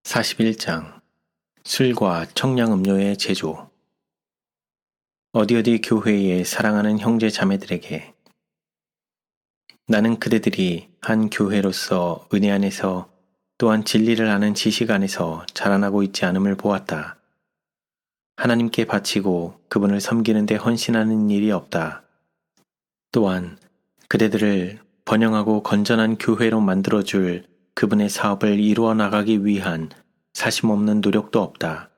41장 술과 청량음료의 제조. 어디 교회의 사랑하는 형제 자매들에게, 나는 그대들이 한 교회로서 은혜 안에서 또한 진리를 아는 지식 안에서 자라나고 있지 않음을 보았다. 하나님께 바치고 그분을 섬기는 데 헌신하는 일이 없다. 또한 그대들을 번영하고 건전한 교회로 만들어줄 그분의 사업을 이루어 나가기 위한 사심없는 노력도 없다.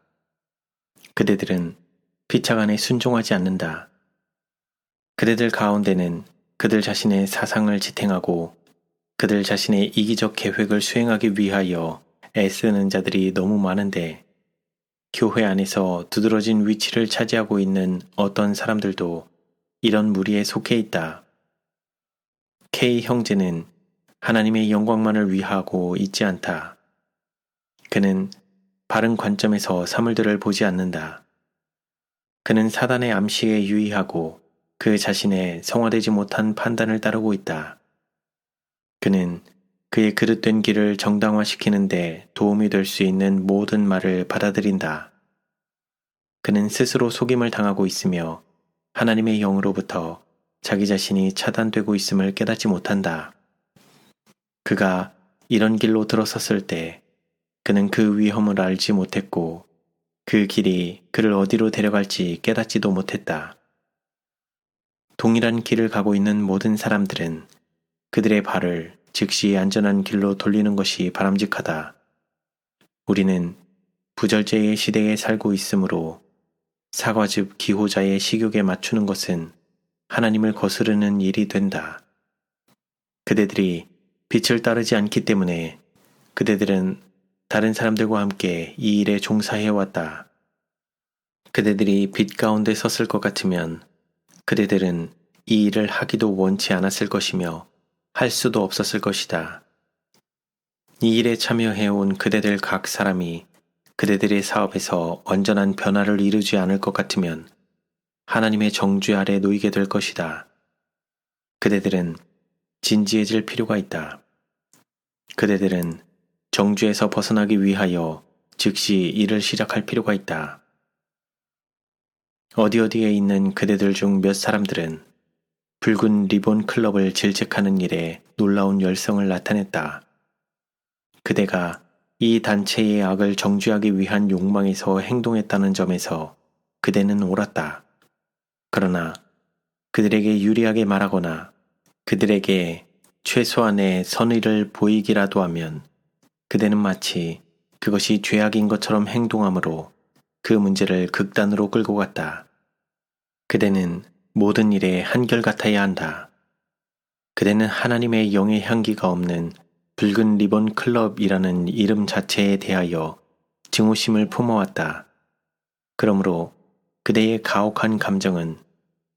그대들은 피차간에 순종하지 않는다. 그대들 가운데는 그들 자신의 사상을 지탱하고 그들 자신의 이기적 계획을 수행하기 위하여 애쓰는 자들이 너무 많은데, 교회 안에서 두드러진 위치를 차지하고 있는 어떤 사람들도 이런 무리에 속해 있다. K 형제는 하나님의 영광만을 위하고 있지 않다. 그는 바른 관점에서 사물들을 보지 않는다. 그는 사단의 암시에 유의하고 그 자신의 성화되지 못한 판단을 따르고 있다. 그는 그의 그릇된 길을 정당화시키는데 도움이 될 수 있는 모든 말을 받아들인다. 그는 스스로 속임을 당하고 있으며 하나님의 영으로부터 자기 자신이 차단되고 있음을 깨닫지 못한다. 그가 이런 길로 들어섰을 때 그는 그 위험을 알지 못했고 그 길이 그를 어디로 데려갈지 깨닫지도 못했다. 동일한 길을 가고 있는 모든 사람들은 그들의 발을 즉시 안전한 길로 돌리는 것이 바람직하다. 우리는 부절제의 시대에 살고 있으므로 사과즙 기호자의 식욕에 맞추는 것은 하나님을 거스르는 일이 된다. 그대들이 빛을 따르지 않기 때문에 그대들은 다른 사람들과 함께 이 일에 종사해왔다. 그대들이 빛 가운데 섰을 것 같으면 그대들은 이 일을 하기도 원치 않았을 것이며 할 수도 없었을 것이다. 이 일에 참여해온 그대들 각 사람이 그대들의 사업에서 온전한 변화를 이루지 않을 것 같으면 하나님의 정죄 아래 놓이게 될 것이다. 그대들은 진지해질 필요가 있다. 그대들은 정죄에서 벗어나기 위하여 즉시 일을 시작할 필요가 있다. 어디에 있는 그대들 중 몇 사람들은 붉은 리본 클럽을 질책하는 일에 놀라운 열성을 나타냈다. 그대가 이 단체의 악을 정죄하기 위한 욕망에서 행동했다는 점에서 그대는 옳았다. 그러나 그들에게 유리하게 말하거나 그들에게 최소한의 선의를 보이기라도 하면 그대는 마치 그것이 죄악인 것처럼 행동하므로 그 문제를 극단으로 끌고 갔다. 그대는 모든 일에 한결같아야 한다. 그대는 하나님의 영의 향기가 없는 붉은 리본 클럽이라는 이름 자체에 대하여 증오심을 품어왔다. 그러므로 그대의 가혹한 감정은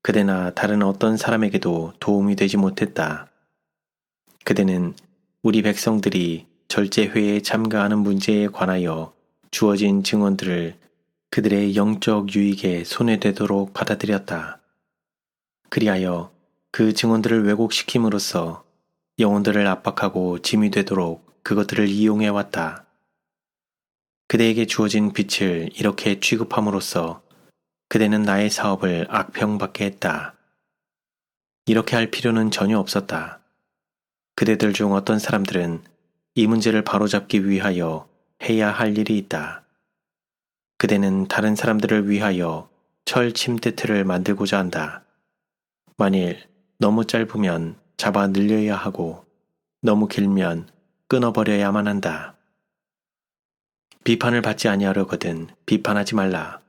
그대나 다른 어떤 사람에게도 도움이 되지 못했다. 그대는 우리 백성들이 절제회에 참가하는 문제에 관하여 주어진 증언들을 그들의 영적 유익에 손해되도록 받아들였다. 그리하여 그 증언들을 왜곡시킴으로써 영혼들을 압박하고 짐이 되도록 그것들을 이용해왔다. 그대에게 주어진 빛을 이렇게 취급함으로써 그대는 나의 사업을 악평받게 했다. 이렇게 할 필요는 전혀 없었다. 그대들 중 어떤 사람들은 이 문제를 바로잡기 위하여 해야 할 일이 있다. 그대는 다른 사람들을 위하여 철 침대틀을 만들고자 한다. 만일 너무 짧으면 잡아 늘려야 하고 너무 길면 끊어버려야만 한다. 비판을 받지 아니하려거든 비판하지 말라.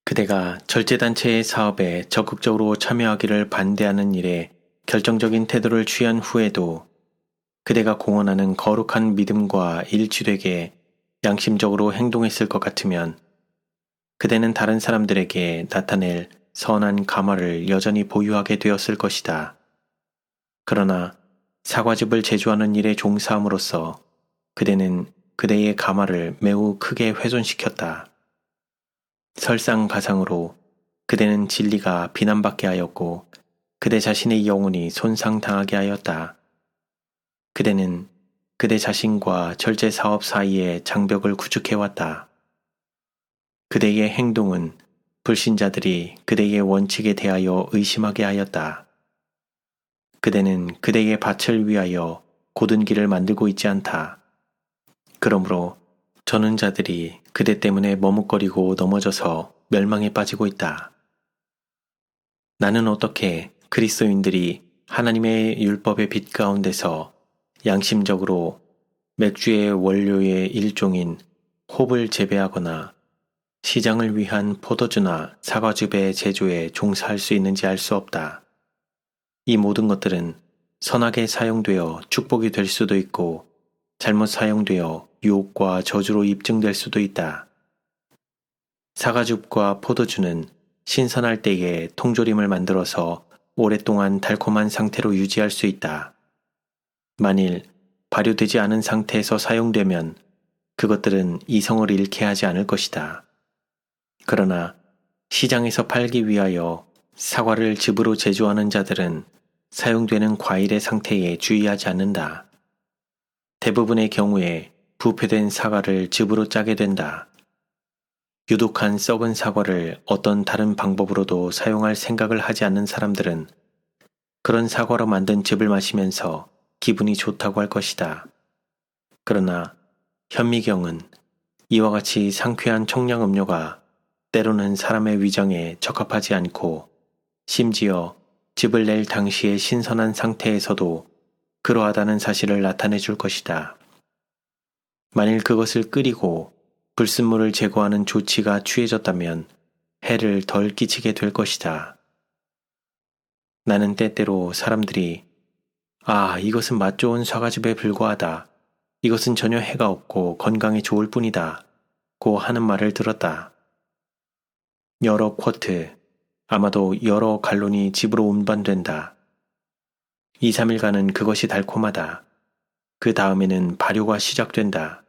그대가 절제단체의 사업에 적극적으로 참여하기를 반대하는 일에 결정적인 태도를 취한 후에도 그대가 공언하는 거룩한 믿음과 일치되게 양심적으로 행동했을 것 같으면 그대는 다른 사람들에게 나타낼 선한 감화를 여전히 보유하게 되었을 것이다. 그러나 사과즙을 제조하는 일에 종사함으로써 그대는 그대의 감화를 매우 크게 훼손시켰다. 설상가상으로 그대는 진리가 비난받게 하였고 그대 자신의 영혼이 손상당하게 하였다. 그대는 그대 자신과 절제 사업 사이의 장벽을 구축해왔다. 그대의 행동은 불신자들이 그대의 원칙에 대하여 의심하게 하였다. 그대는 그대의 밭을 위하여 곧은 길을 만들고 있지 않다. 그러므로 저는 자들이 그대 때문에 머뭇거리고 넘어져서 멸망에 빠지고 있다. 나는 어떻게 그리스도인들이 하나님의 율법의 빛 가운데서 양심적으로 맥주의 원료의 일종인 홉을 재배하거나 시장을 위한 포도주나 사과즙의 제조에 종사할 수 있는지 알 수 없다. 이 모든 것들은 선하게 사용되어 축복이 될 수도 있고 잘못 사용되어 유혹과 저주로 입증될 수도 있다. 사과즙과 포도주는 신선할 때에 통조림을 만들어서 오랫동안 달콤한 상태로 유지할 수 있다. 만일 발효되지 않은 상태에서 사용되면 그것들은 이성을 잃게 하지 않을 것이다. 그러나 시장에서 팔기 위하여 사과를 즙으로 제조하는 자들은 사용되는 과일의 상태에 주의하지 않는다. 대부분의 경우에 부패된 사과를 즙으로 짜게 된다. 유독한 썩은 사과를 어떤 다른 방법으로도 사용할 생각을 하지 않는 사람들은 그런 사과로 만든 즙을 마시면서 기분이 좋다고 할 것이다. 그러나 현미경은 이와 같이 상쾌한 청량음료가 때로는 사람의 위장에 적합하지 않고 심지어 즙을 낼 당시의 신선한 상태에서도 그러하다는 사실을 나타내 줄 것이다. 만일 그것을 끓이고 불순물을 제거하는 조치가 취해졌다면 해를 덜 끼치게 될 것이다. 나는 때때로 사람들이 이것은 맛 좋은 사과즙에 불과하다. 이것은 전혀 해가 없고 건강에 좋을 뿐이다. 고 하는 말을 들었다. 여러 쿼트, 아마도 여러 갈론이 집으로 운반된다. 2, 3일간은 그것이 달콤하다. 그 다음에는 발효가 시작된다.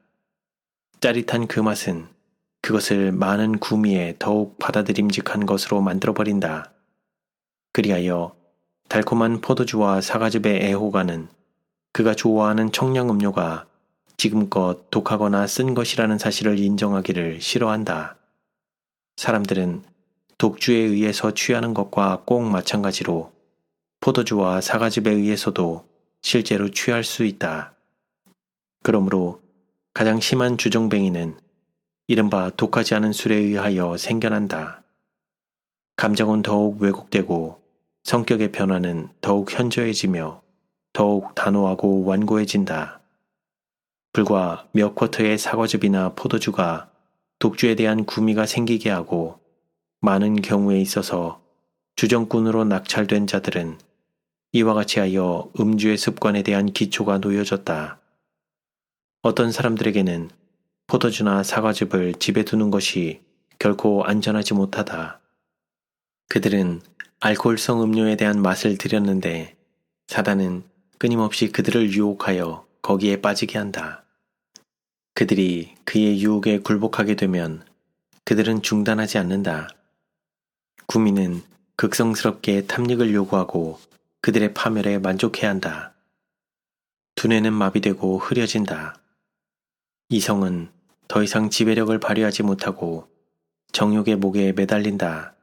짜릿한 그 맛은 그것을 많은 구미에 더욱 받아들임직한 것으로 만들어버린다. 그리하여 달콤한 포도주와 사과즙의 애호가는 그가 좋아하는 청량음료가 지금껏 독하거나 쓴 것이라는 사실을 인정하기를 싫어한다. 사람들은 독주에 의해서 취하는 것과 꼭 마찬가지로 포도주와 사과즙에 의해서도 실제로 취할 수 있다. 그러므로 가장 심한 주정뱅이는 이른바 독하지 않은 술에 의하여 생겨난다. 감정은 더욱 왜곡되고 성격의 변화는 더욱 현저해지며 더욱 단호하고 완고해진다. 불과 몇 쿼터의 사과즙이나 포도주가 독주에 대한 구미가 생기게 하고 많은 경우에 있어서 주정꾼으로 낙찰된 자들은 이와 같이 하여 음주의 습관에 대한 기초가 놓여졌다. 어떤 사람들에게는 포도주나 사과즙을 집에 두는 것이 결코 안전하지 못하다. 그들은 알코올성 음료에 대한 맛을 들였는데 사단은 끊임없이 그들을 유혹하여 거기에 빠지게 한다. 그들이 그의 유혹에 굴복하게 되면 그들은 중단하지 않는다. 구미는 극성스럽게 탐닉을 요구하고 그들의 파멸에 만족해야 한다. 두뇌는 마비되고 흐려진다. 이성은 더 이상 지배력을 발휘하지 못하고 정욕의 목에 매달린다.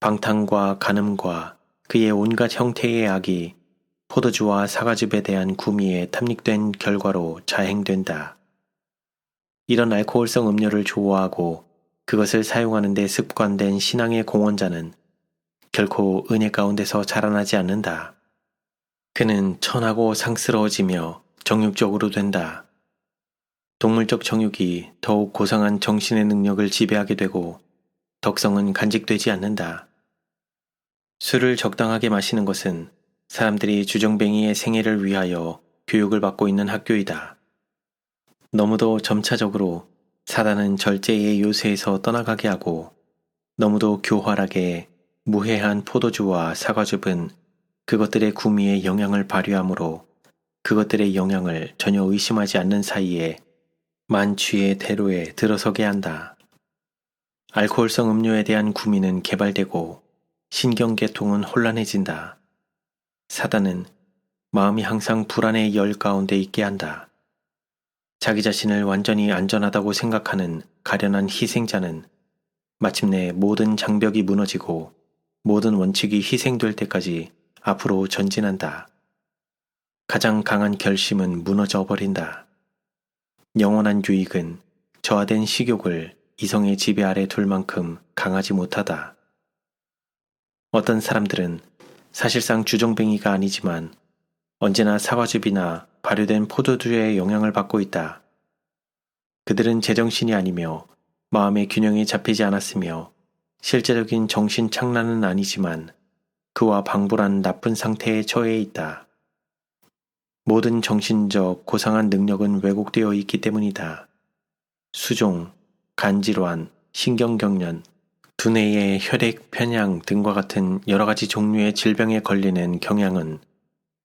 방탕과 간음과 그의 온갖 형태의 악이 포도주와 사과즙에 대한 구미에 탐닉된 결과로 자행된다. 이런 알코올성 음료를 좋아하고 그것을 사용하는 데 습관된 신앙의 공헌자는 결코 은혜 가운데서 자라나지 않는다. 그는 천하고 상스러워지며 정욕적으로 된다. 동물적 정욕이 더욱 고상한 정신의 능력을 지배하게 되고 덕성은 간직되지 않는다. 술을 적당하게 마시는 것은 사람들이 주정뱅이의 생애를 위하여 교육을 받고 있는 학교이다. 너무도 점차적으로 사단은 절제의 요새에서 떠나가게 하고 너무도 교활하게 무해한 포도주와 사과즙은 그것들의 구미에 영향을 발휘하므로 그것들의 영향을 전혀 의심하지 않는 사이에 만취의 대로에 들어서게 한다. 알코올성 음료에 대한 구미는 개발되고 신경계통은 혼란해진다. 사단은 마음이 항상 불안의 열 가운데 있게 한다. 자기 자신을 완전히 안전하다고 생각하는 가련한 희생자는 마침내 모든 장벽이 무너지고 모든 원칙이 희생될 때까지 앞으로 전진한다. 가장 강한 결심은 무너져 버린다. 영원한 유익은 저하된 식욕을 이성의 지배 아래 둘 만큼 강하지 못하다. 어떤 사람들은 사실상 주정뱅이가 아니지만 언제나 사과즙이나 발효된 포도주의 영향을 받고 있다. 그들은 제정신이 아니며 마음의 균형이 잡히지 않았으며 실제적인 정신 착란은 아니지만 그와 방불한 나쁜 상태에 처해 있다. 모든 정신적 고상한 능력은 왜곡되어 있기 때문이다. 수종, 간질환, 신경경련, 두뇌의 혈액 편향 등과 같은 여러 가지 종류의 질병에 걸리는 경향은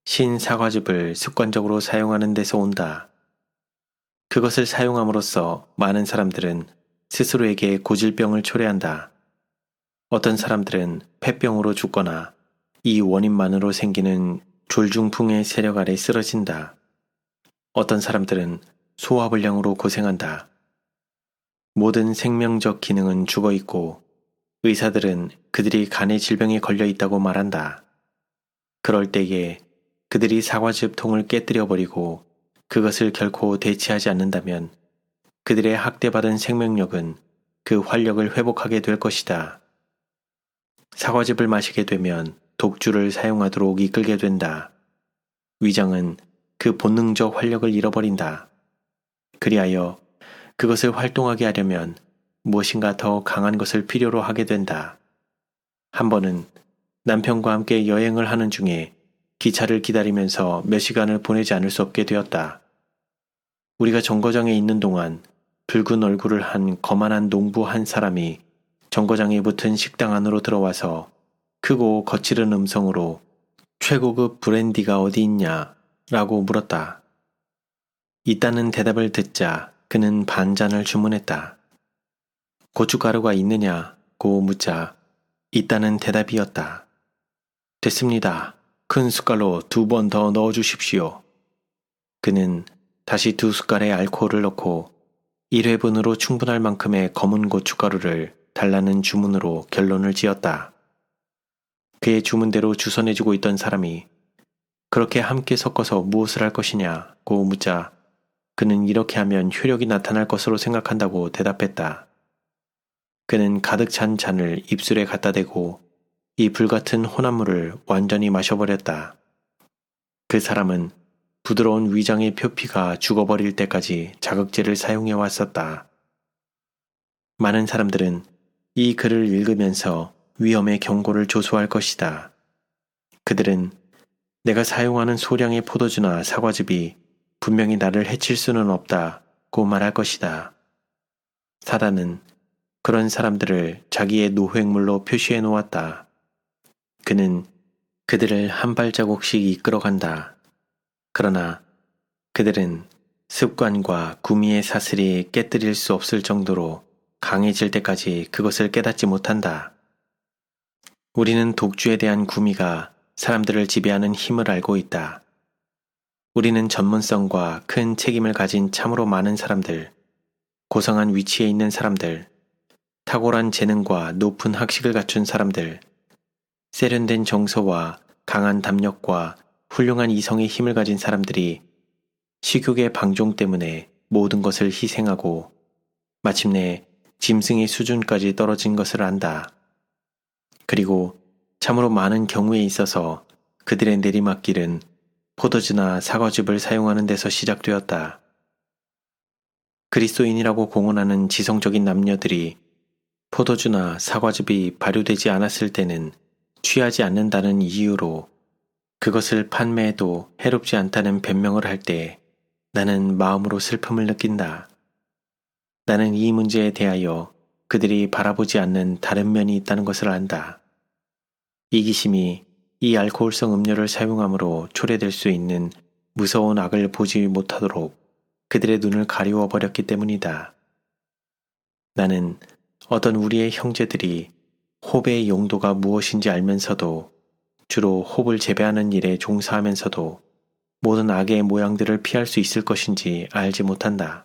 신사과즙을 습관적으로 사용하는 데서 온다. 그것을 사용함으로써 많은 사람들은 스스로에게 고질병을 초래한다. 어떤 사람들은 폐병으로 죽거나 이 원인만으로 생기는 졸중풍의 세력 아래 쓰러진다. 어떤 사람들은 소화불량으로 고생한다. 모든 생명적 기능은 죽어 있고 의사들은 그들이 간의 질병에 걸려 있다고 말한다. 그럴 때에 그들이 사과즙 통을 깨뜨려 버리고 그것을 결코 대체하지 않는다면 그들의 학대받은 생명력은 그 활력을 회복하게 될 것이다. 사과즙을 마시게 되면 독주를 사용하도록 이끌게 된다. 위장은 그 본능적 활력을 잃어버린다. 그리하여 그것을 활동하게 하려면 무엇인가 더 강한 것을 필요로 하게 된다. 한 번은 남편과 함께 여행을 하는 중에 기차를 기다리면서 몇 시간을 보내지 않을 수 없게 되었다. 우리가 정거장에 있는 동안 붉은 얼굴을 한 거만한 농부 한 사람이 정거장에 붙은 식당 안으로 들어와서 크고 거칠은 음성으로 최고급 브랜디가 어디 있냐? 라고 물었다. 있다는 대답을 듣자 그는 반잔을 주문했다. 고춧가루가 있느냐고 묻자 있다는 대답이었다. 됐습니다. 큰 숟갈로 2번 더 넣어주십시오. 그는 다시 2숟갈의 알코올을 넣고 1회분으로 충분할 만큼의 검은 고춧가루를 달라는 주문으로 결론을 지었다. 그의 주문대로 주선해주고 있던 사람이 그렇게 함께 섞어서 무엇을 할 것이냐고 묻자 그는 이렇게 하면 효력이 나타날 것으로 생각한다고 대답했다. 그는 가득 찬 잔을 입술에 갖다 대고 이 불같은 혼합물을 완전히 마셔버렸다. 그 사람은 부드러운 위장의 표피가 죽어버릴 때까지 자극제를 사용해 왔었다. 많은 사람들은 이 글을 읽으면서 위험의 경고를 조소할 것이다. 그들은 내가 사용하는 소량의 포도주나 사과즙이 분명히 나를 해칠 수는 없다고 말할 것이다. 사단은 그런 사람들을 자기의 노획물로 표시해 놓았다. 그는 그들을 한 발자국씩 이끌어간다. 그러나 그들은 습관과 구미의 사슬이 깨뜨릴 수 없을 정도로 강해질 때까지 그것을 깨닫지 못한다. 우리는 독주에 대한 구미가 사람들을 지배하는 힘을 알고 있다. 우리는 전문성과 큰 책임을 가진 참으로 많은 사람들, 고상한 위치에 있는 사람들, 탁월한 재능과 높은 학식을 갖춘 사람들, 세련된 정서와 강한 담력과 훌륭한 이성의 힘을 가진 사람들이 식욕의 방종 때문에 모든 것을 희생하고 마침내 짐승의 수준까지 떨어진 것을 안다. 그리고 참으로 많은 경우에 있어서 그들의 내리막길은 포도주나 사과즙을 사용하는 데서 시작되었다. 그리스도인이라고 공언하는 지성적인 남녀들이 포도주나 사과즙이 발효되지 않았을 때는 취하지 않는다는 이유로 그것을 판매해도 해롭지 않다는 변명을 할 때 나는 마음으로 슬픔을 느낀다. 나는 이 문제에 대하여 그들이 바라보지 않는 다른 면이 있다는 것을 안다. 이기심이 이 알코올성 음료를 사용함으로 초래될 수 있는 무서운 악을 보지 못하도록 그들의 눈을 가리워 버렸기 때문이다. 나는 어떤 우리의 형제들이 홉의 용도가 무엇인지 알면서도 주로 홉을 재배하는 일에 종사하면서도 모든 악의 모양들을 피할 수 있을 것인지 알지 못한다.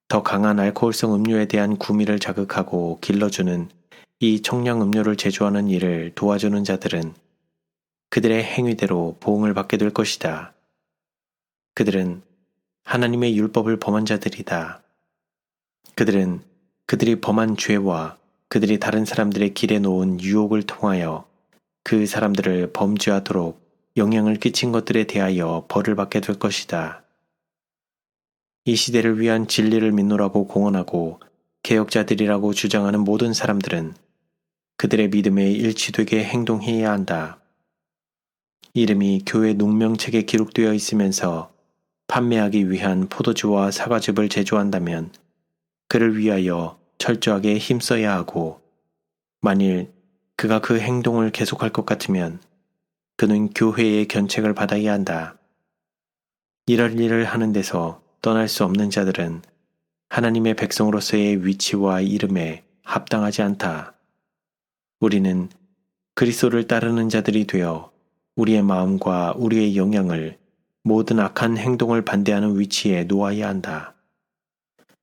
더 강한 알코올성 음료에 대한 구미를 자극하고 길러주는 이 청량 음료를 제조하는 일을 도와주는 자들은 그들의 행위대로 보응을 받게 될 것이다. 그들은 하나님의 율법을 범한 자들이다. 그들은 그들이 범한 죄와 그들이 다른 사람들의 길에 놓은 유혹을 통하여 그 사람들을 범죄하도록 영향을 끼친 것들에 대하여 벌을 받게 될 것이다. 이 시대를 위한 진리를 믿노라고 공언하고 개혁자들이라고 주장하는 모든 사람들은 그들의 믿음에 일치되게 행동해야 한다. 이름이 교회 농명책에 기록되어 있으면서 판매하기 위한 포도주와 사과즙을 제조한다면 그를 위하여 철저하게 힘써야 하고 만일 그가 그 행동을 계속할 것 같으면 그는 교회의 견책을 받아야 한다. 이럴 일을 하는 데서 떠날 수 없는 자들은 하나님의 백성으로서의 위치와 이름에 합당하지 않다. 우리는 그리스도를 따르는 자들이 되어 우리의 마음과 우리의 영향을 모든 악한 행동을 반대하는 위치에 놓아야 한다.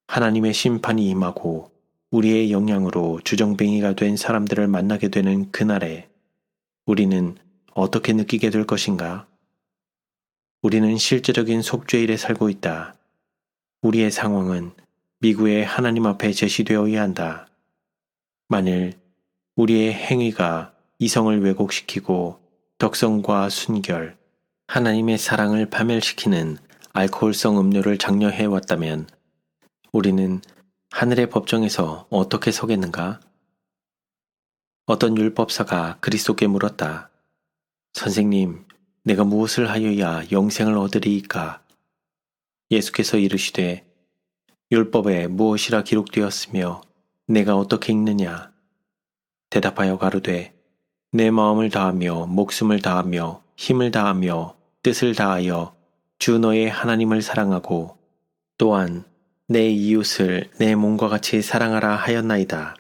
하나님의 심판이 임하고 우리의 영향으로 주정뱅이가 된 사람들을 만나게 되는 그날에 우리는 어떻게 느끼게 될 것인가? 우리는 실제적인 속죄일에 살고 있다. 우리의 상황은 미구의 하나님 앞에 제시되어야 한다. 만일 우리의 행위가 이성을 왜곡시키고 덕성과 순결, 하나님의 사랑을 파멸시키는 알코올성 음료를 장려해왔다면 우리는 하늘의 법정에서 어떻게 서겠는가? 어떤 율법사가 그리스도께 물었다. 선생님, 내가 무엇을 하여야 영생을 얻으리이까? 예수께서 이르시되 율법에 무엇이라 기록되었으며 내가 어떻게 읽느냐? 대답하여 가로되 내 마음을 다하며 목숨을 다하며 힘을 다하며 뜻을 다하여 주 너의 하나님을 사랑하고 또한 내 이웃을 내 몸과 같이 사랑하라 하였나이다.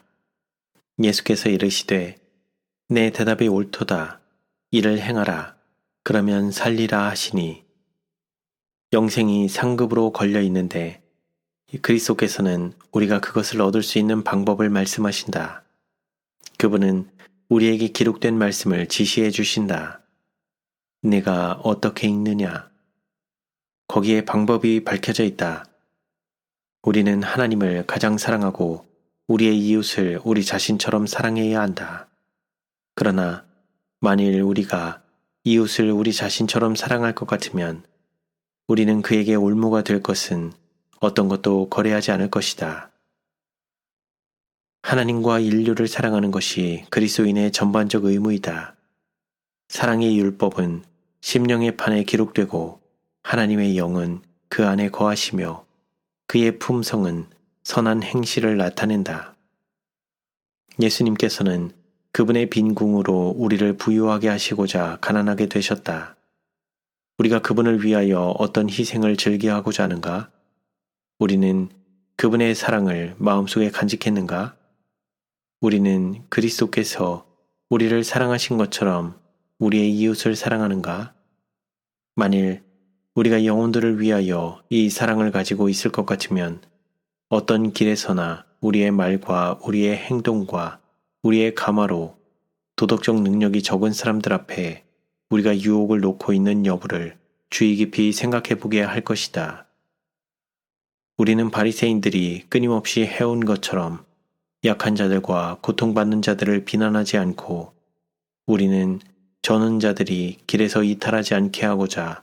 예수께서 이르시되 내 대답이 옳도다. 이를 행하라. 그러면 살리라 하시니 영생이 상급으로 걸려 있는데 그리스도께서는 우리가 그것을 얻을 수 있는 방법을 말씀하신다. 그분은 우리에게 기록된 말씀을 지시해 주신다. 내가 어떻게 읽느냐? 거기에 방법이 밝혀져 있다. 우리는 하나님을 가장 사랑하고 우리의 이웃을 우리 자신처럼 사랑해야 한다. 그러나 만일 우리가 이웃을 우리 자신처럼 사랑할 것 같으면 우리는 그에게 올무가 될 것은 어떤 것도 거래하지 않을 것이다. 하나님과 인류를 사랑하는 것이 그리스도인의 전반적 의무이다. 사랑의 율법은 심령의 판에 기록되고 하나님의 영은 그 안에 거하시며 그의 품성은 선한 행실을 나타낸다. 예수님께서는 그분의 빈궁으로 우리를 부유하게 하시고자 가난하게 되셨다. 우리가 그분을 위하여 어떤 희생을 즐겨하고자 하는가? 우리는 그분의 사랑을 마음속에 간직했는가? 우리는 그리스도께서 우리를 사랑하신 것처럼 우리의 이웃을 사랑하는가? 만일 우리가 영혼들을 위하여 이 사랑을 가지고 있을 것 같으면 어떤 길에서나 우리의 말과 우리의 행동과 우리의 가마로 도덕적 능력이 적은 사람들 앞에 우리가 유혹을 놓고 있는 여부를 주의 깊이 생각해 보게 할 것이다. 우리는 바리새인들이 끊임없이 해온 것처럼 약한 자들과 고통받는 자들을 비난하지 않고 우리는 저는 자들이 길에서 이탈하지 않게 하고자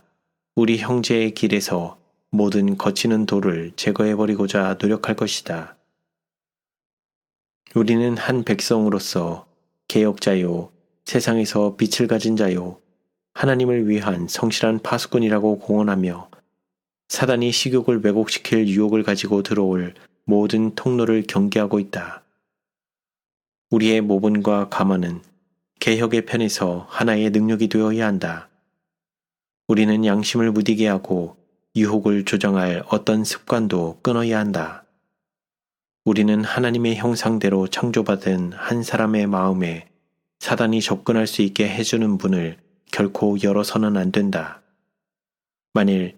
우리 형제의 길에서 모든 거치는 돌을 제거해버리고자 노력할 것이다. 우리는 한 백성으로서 개혁자요, 세상에서 빛을 가진 자요, 하나님을 위한 성실한 파수꾼이라고 공언하며 사단이 식욕을 왜곡시킬 유혹을 가지고 들어올 모든 통로를 경계하고 있다. 우리의 모본과 가마는 개혁의 편에서 하나의 능력이 되어야 한다. 우리는 양심을 무디게 하고 유혹을 조정할 어떤 습관도 끊어야 한다. 우리는 하나님의 형상대로 창조받은 한 사람의 마음에 사단이 접근할 수 있게 해주는 문을 결코 열어서는 안 된다. 만일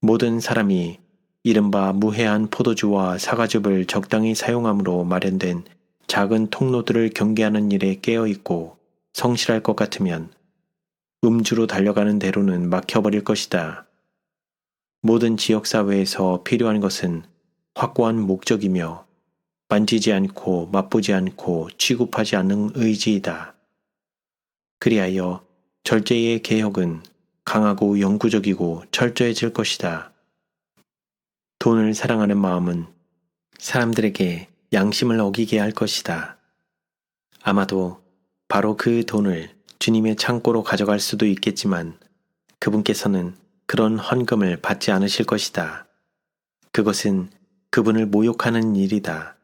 모든 사람이 이른바 무해한 포도주와 사과즙을 적당히 사용함으로 마련된 작은 통로들을 경계하는 일에 깨어있고 성실할 것 같으면 음주로 달려가는 대로는 막혀버릴 것이다. 모든 지역사회에서 필요한 것은 확고한 목적이며 만지지 않고 맛보지 않고 취급하지 않는 의지이다. 그리하여 절제의 개혁은 강하고 영구적이고 철저해질 것이다. 돈을 사랑하는 마음은 사람들에게 양심을 어기게 할 것이다. 아마도 바로 그 돈을 주님의 창고로 가져갈 수도 있겠지만 그분께서는 그런 헌금을 받지 않으실 것이다. 그것은 그분을 모욕하는 일이다.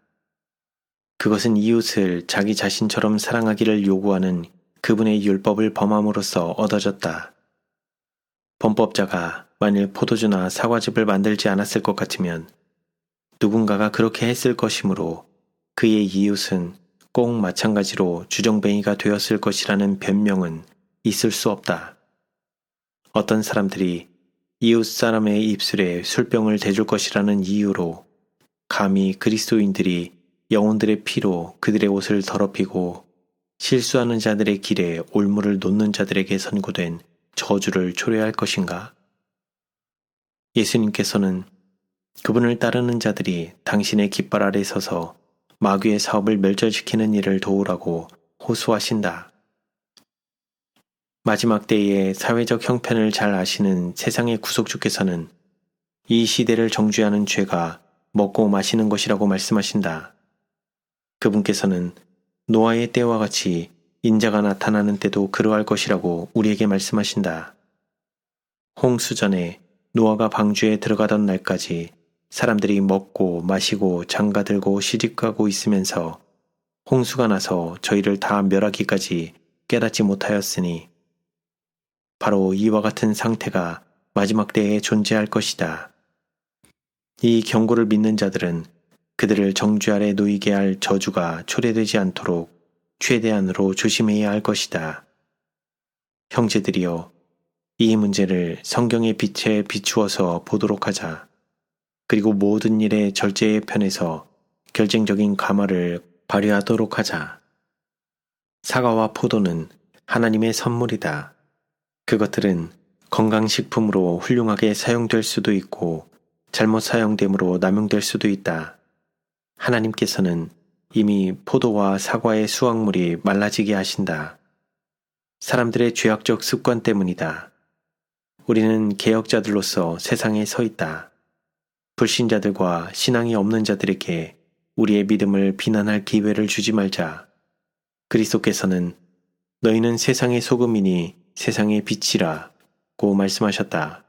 그것은 이웃을 자기 자신처럼 사랑하기를 요구하는 그분의 율법을 범함으로써 얻어졌다. 범법자가 만일 포도주나 사과즙을 만들지 않았을 것 같으면 누군가가 그렇게 했을 것이므로 그의 이웃은 꼭 마찬가지로 주정뱅이가 되었을 것이라는 변명은 있을 수 없다. 어떤 사람들이 이웃 사람의 입술에 술병을 대줄 것이라는 이유로 감히 그리스도인들이 영혼들의 피로 그들의 옷을 더럽히고 실수하는 자들의 길에 올무를 놓는 자들에게 선고된 저주를 초래할 것인가? 예수님께서는 그분을 따르는 자들이 당신의 깃발 아래 서서 마귀의 사업을 멸절시키는 일을 도우라고 호소하신다. 마지막 때의 사회적 형편을 잘 아시는 세상의 구속주께서는 이 시대를 정죄하는 죄가 먹고 마시는 것이라고 말씀하신다. 그분께서는 노아의 때와 같이 인자가 나타나는 때도 그러할 것이라고 우리에게 말씀하신다. 홍수 전에 노아가 방주에 들어가던 날까지 사람들이 먹고 마시고 장가들고 시집가고 있으면서 홍수가 나서 저희를 다 멸하기까지 깨닫지 못하였으니 바로 이와 같은 상태가 마지막 때에 존재할 것이다. 이 경고를 믿는 자들은 그들을 정죄 아래 놓이게 할 저주가 초래되지 않도록 최대한으로 조심해야 할 것이다. 형제들이여, 이 문제를 성경의 빛에 비추어서 보도록 하자. 그리고 모든 일의 절제의 편에서 결정적인 감화를 발휘하도록 하자. 사과와 포도는 하나님의 선물이다. 그것들은 건강식품으로 훌륭하게 사용될 수도 있고 잘못 사용됨으로 남용될 수도 있다. 하나님께서는 이미 포도와 사과의 수확물이 말라지게 하신다. 사람들의 죄악적 습관 때문이다. 우리는 개혁자들로서 세상에 서 있다. 불신자들과 신앙이 없는 자들에게 우리의 믿음을 비난할 기회를 주지 말자. 그리스도께서는 너희는 세상의 소금이니 세상의 빛이라고 말씀하셨다.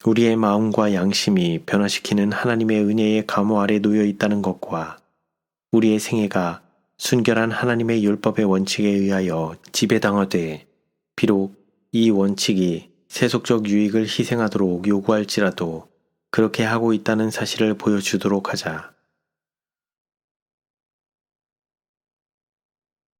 우리의 마음과 양심이 변화시키는 하나님의 은혜의 감화 아래 놓여 있다는 것과 우리의 생애가 순결한 하나님의 율법의 원칙에 의하여 지배당하되 비록 이 원칙이 세속적 유익을 희생하도록 요구할지라도 그렇게 하고 있다는 사실을 보여주도록 하자.